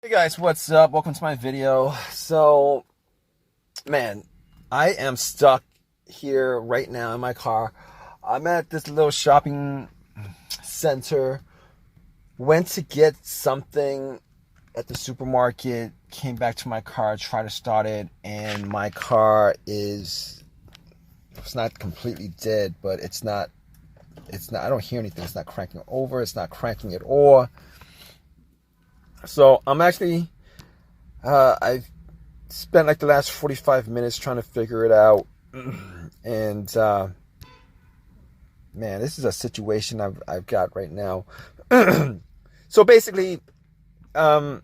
Hey guys, what's up? Welcome to my video. So, man, I am stuck here right now in my car. I'm at this little shopping center. Went to get something at the supermarket, came back to my car, tried to start it, and my car it's not completely dead, but it's not, I don't hear anything. It's not cranking over, it's not cranking at all. So I'm actually, I've spent like the last 45 minutes trying to figure it out. And, man, this is a situation I've got right now. So basically, a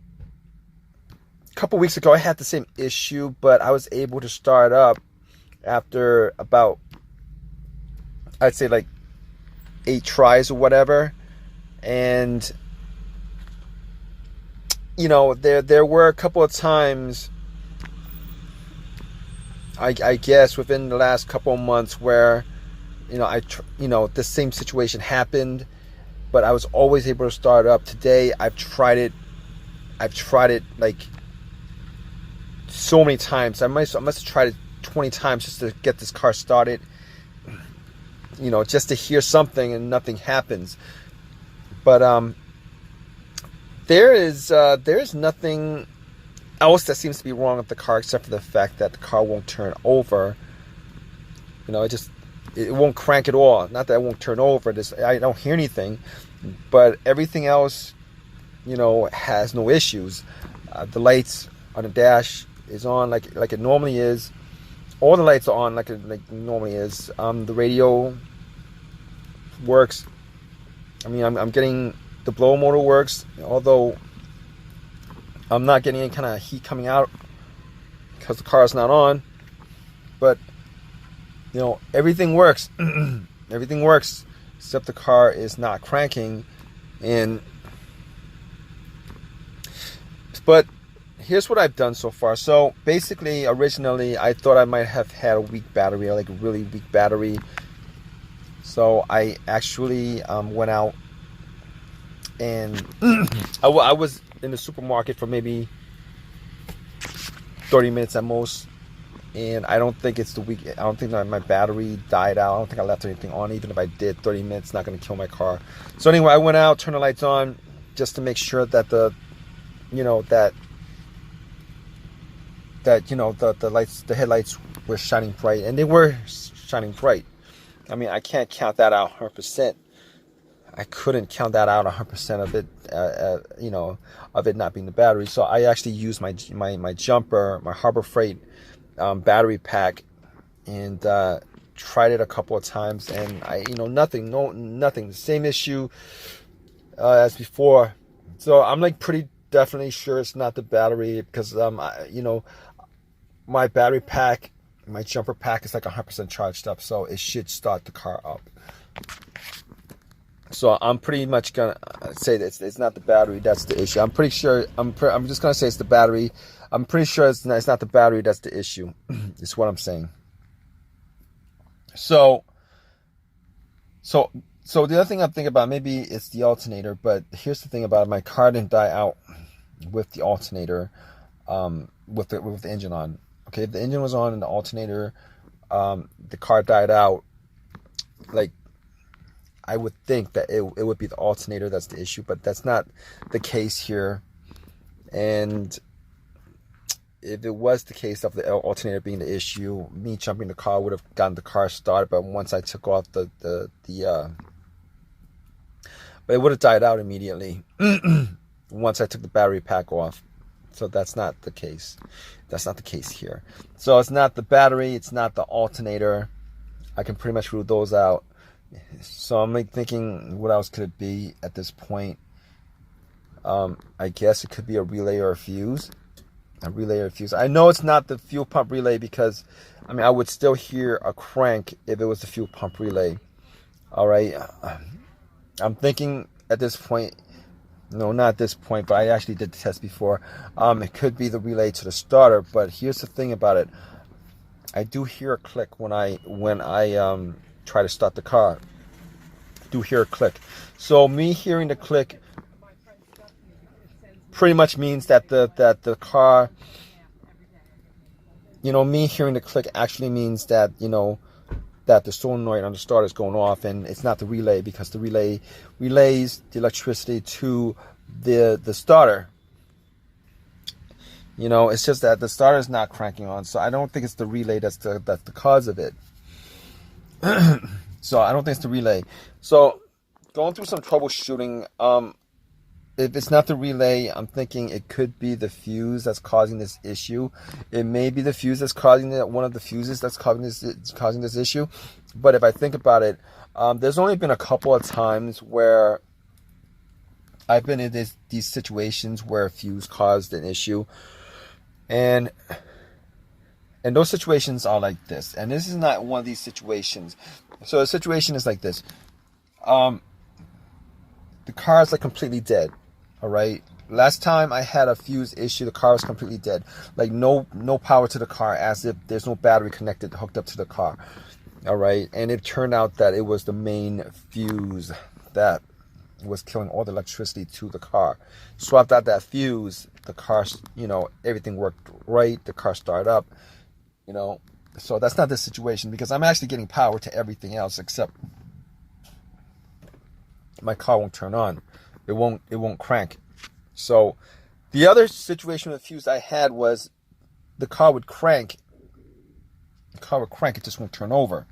couple weeks ago, I had the same issue, but I was able to start up after about, I'd say like 8 tries or whatever. And you know, there were a couple of times, I guess, within the last couple of months where, you know, the same situation happened, but I was always able to start up. Today, I've tried it like so many times. I must have tried it 20 times just to get this car started. You know, just to hear something and nothing happens. But there is nothing else that seems to be wrong with the car except for the fact that the car won't turn over. You know, it won't crank at all. Not that it won't turn over. I don't hear anything, but everything else, you know, has no issues. The lights on the dash is on like it normally is. All the lights are on like it normally is. The radio works. I mean, I'm getting. The blower motor works, although I'm not getting any kind of heat coming out because the car is not on. But, you know, everything works. Everything works except the car is not cranking. But here's what I've done so far. So basically, originally, I thought I might have had a weak battery, like a really weak battery. So I actually went out. And I was in the supermarket for maybe 30 minutes at most, and I don't think it's the weak. I don't think that my battery died out. I don't think I left anything on. Even if I did, 30 minutes not going to kill my car. So anyway, I went out, turned the lights on, just to make sure that the lights, the headlights were shining bright, and they were shining bright. I mean, I can't count that out 100%. I couldn't count that out 100% of it, you know, of it not being the battery. So I actually used my jumper, my Harbor Freight battery pack, and tried it a couple of times, and nothing, the same issue as before. So I'm like pretty definitely sure it's not the battery because my battery pack, my jumper pack is like 100% charged up, so it should start the car up. So I'm pretty much gonna say that it's not the battery that's the issue. I'm pretty sure. I'm just gonna say it's the battery. I'm pretty sure it's not the battery that's the issue. Is what I'm saying. So the other thing I'm thinking about, maybe it's the alternator. But here's the thing about it: my car didn't die out with the alternator, with the engine on. Okay, if the engine was on and the alternator, the car died out, like, I would think that it would be the alternator that's the issue, but that's not the case here. And if it was the case of the alternator being the issue, me jumping the car would have gotten the car started. But once I took off but it would have died out immediately once I took the battery pack off. So that's not the case. That's not the case here. So it's not the battery. It's not the alternator. I can pretty much rule those out. So I'm like thinking, what else could it be at this point? I guess it could be a relay or a fuse. A relay or a fuse. I know it's not the fuel pump relay because, I mean, I would still hear a crank if it was the fuel pump relay. All right. I'm thinking at this point, no, not at this point, but I actually did the test before. It could be the relay to the starter, but here's the thing about it. I do hear a click when I try to start the car. I do hear a click. So me hearing the click pretty much means that the car, me hearing the click actually means that, that the solenoid on the starter is going off, and it's not the relay, because the relay relays the electricity to the starter. It's just that the starter is not cranking on, so I don't think it's the relay that's the cause of it. So I don't think it's the relay. So going through some troubleshooting, if it's not the relay, I'm thinking it could be the fuse that's causing this issue. It may be the fuse that's causing it, one of the fuses that's causing this issue. But if I think about it, there's only been a couple of times where I've been in these situations where a fuse caused an issue, and those situations are like this. And this is not one of these situations. So the situation is like this. The car is like completely dead. All right. Last time I had a fuse issue, the car was completely dead. Like no power to the car, as if there's no battery hooked up to the car. All right. And it turned out that it was the main fuse that was killing all the electricity to the car. Swapped out that fuse, the car, everything worked right. The car started up, So that's not the situation, because I'm actually getting power to everything else, except my car won't turn on. It won't crank. So the other situation with the fuse I had was the car would crank. It just won't turn over.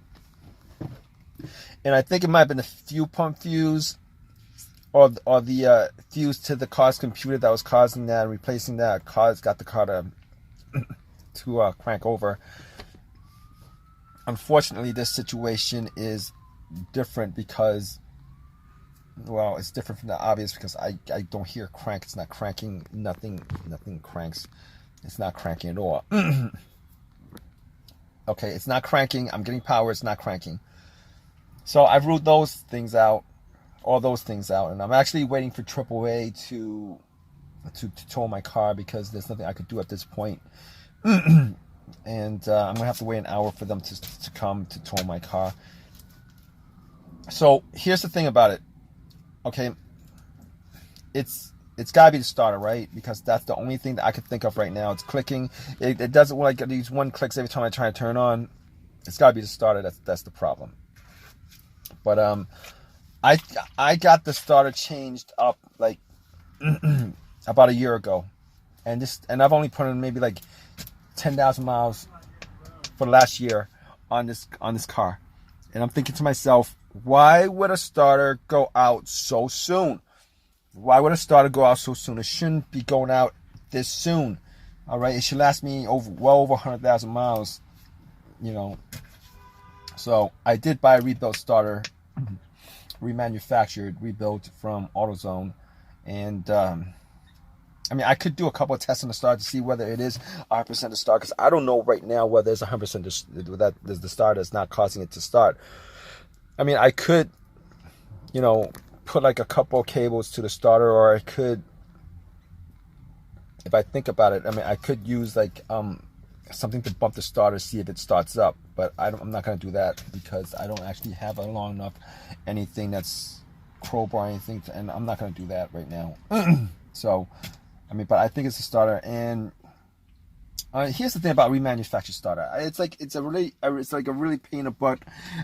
And I think it might have been the fuel pump fuse, or the fuse to the car's computer that was causing that, and replacing that got the car to crank over. Unfortunately, this situation is different because, well, it's different from the obvious, because I don't hear crank. It's not cranking. Nothing cranks. It's not cranking at all. Okay, it's not cranking. I'm getting power. It's not cranking. So I've ruled all those things out, and I'm actually waiting for AAA to tow my car, because there's nothing I could do at this point. And I'm gonna have to wait an hour for them to come to tow my car. So here's the thing about it. Okay, it's gotta be the starter, right? Because that's the only thing that I could think of right now. It's clicking. It doesn't like these one clicks every time I try to turn on. It's gotta be the starter. That's the problem. But I got the starter changed up like about a year ago, and I've only put in maybe like 10,000 miles for the last year on this car, and I'm thinking to myself, why would a starter go out so soon? Why would a starter go out so soon? It shouldn't be going out this soon. All right, it should last me well over 100,000 miles. So I did buy a rebuilt starter, remanufactured, rebuilt from AutoZone, and I could do a couple of tests on the starter to see whether it is 100% the start, because I don't know right now whether it's 100% that there's the starter that's not causing it to start. I could, put like a couple of cables to the starter, or I could, if I think about it, I could use like something to bump the starter, see if it starts up. But I'm not going to do that, because I don't actually have a long enough anything that's crowbar or anything, and I'm not going to do that right now. So, but I think it's a starter. And here's the thing about remanufactured starter. It's like a really pain in the butt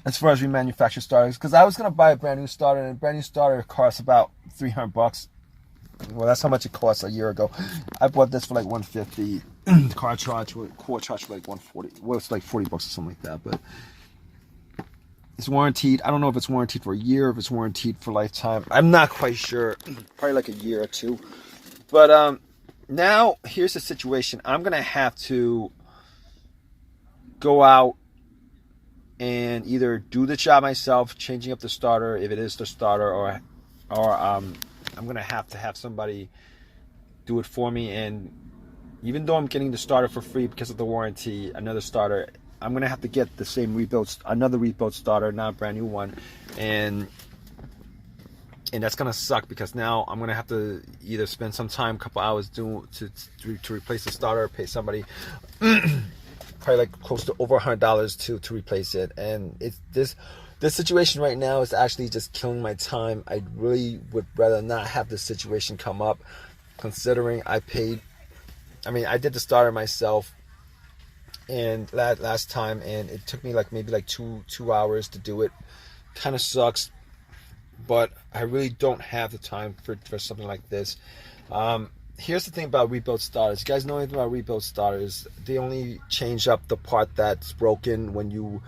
as far as remanufactured starters, because I was gonna buy a brand new starter, and a brand new starter costs about $300. Well, that's how much it cost a year ago. I bought this for like $150. Core charge for like $140. Well, it's like $40 or something like that. But it's warranted. I don't know if it's warranted for a year, if it's warranted for lifetime. I'm not quite sure. Probably like a year or two. But now, here's the situation. I'm going to have to go out and either do the job myself, changing up the starter, if it is the starter, or I'm going to have somebody do it for me. And even though I'm getting the starter for free because of the warranty, another starter, I'm going to have to get the same another rebuilt starter, not a brand new one. And that's gonna suck, because now I'm gonna have to either spend some time, a couple hours, to replace the starter, or pay somebody probably like close to over $100 to replace it. And it's this situation right now is actually just killing my time. I really would rather not have this situation come up, considering I did the starter myself and last time, and it took me like maybe like two hours to do it. Kind of sucks, but I really don't have the time for something like this. Here's the thing about rebuild starters. You guys know anything about rebuild starters? They only change up the part that's broken when you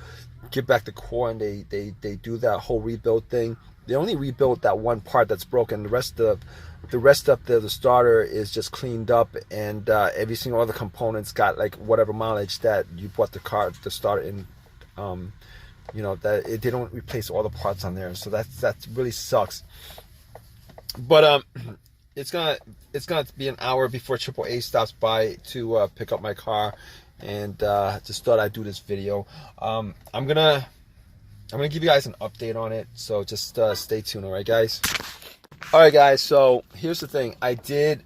get back the core, and they do that whole rebuild thing. They only rebuild that one part that's broken. The rest of the starter is just cleaned up, and every single other component's got like whatever mileage that you bought the starter in. They don't replace all the parts on there, so that really sucks. But it's gonna be an hour before AAA stops by to pick up my car, and just thought I'd do this video. I'm gonna give you guys an update on it, so just stay tuned. All right, guys. All right, guys. So here's the thing. I did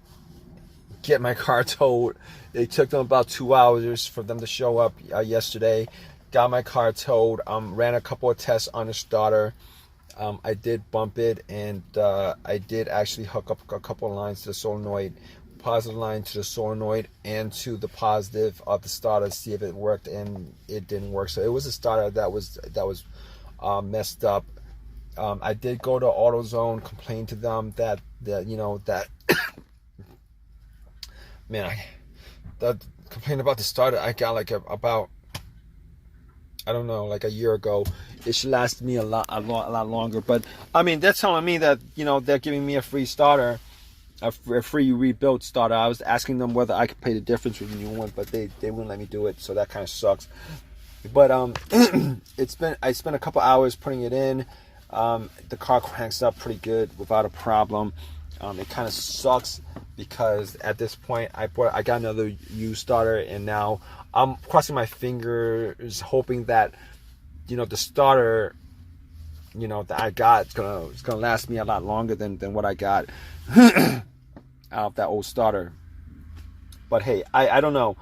get my car towed. It took them about 2 hours for them to show up yesterday. Got my car towed. Ran a couple of tests on the starter. I did bump it, and I did actually hook up a couple of lines to the solenoid, positive line to the solenoid and to the positive of the starter to see if it worked, and it didn't work. So it was a starter that was messed up. I did go to AutoZone, complain to them that man, that complaint about the starter I got like about, I don't know, like a year ago. It should last me a lot longer. But I mean, they're telling me that they're giving me a free starter, a free rebuilt starter. I was asking them whether I could pay the difference with the new one, but they wouldn't let me do it. So that kind of sucks. But I spent a couple hours putting it in. The car cranks up pretty good without a problem. It kind of sucks because at this point I got another used starter, and now I'm crossing my fingers hoping that the starter that I got is gonna last me a lot longer than what I got out of that old starter. But hey, I don't know.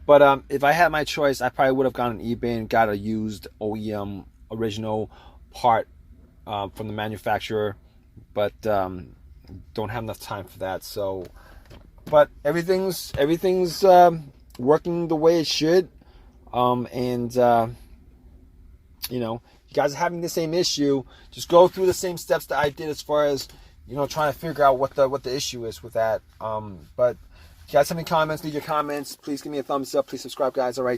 But if I had my choice, I probably would have gone on eBay and got a used OEM original part from the manufacturer. But don't have enough time for that. So, but everything's working the way it should. You guys are having the same issue, just go through the same steps that I did as far as trying to figure out what the issue is with that. But if you guys have any comments, leave your comments. Please give me a thumbs up. Please subscribe, guys. All right.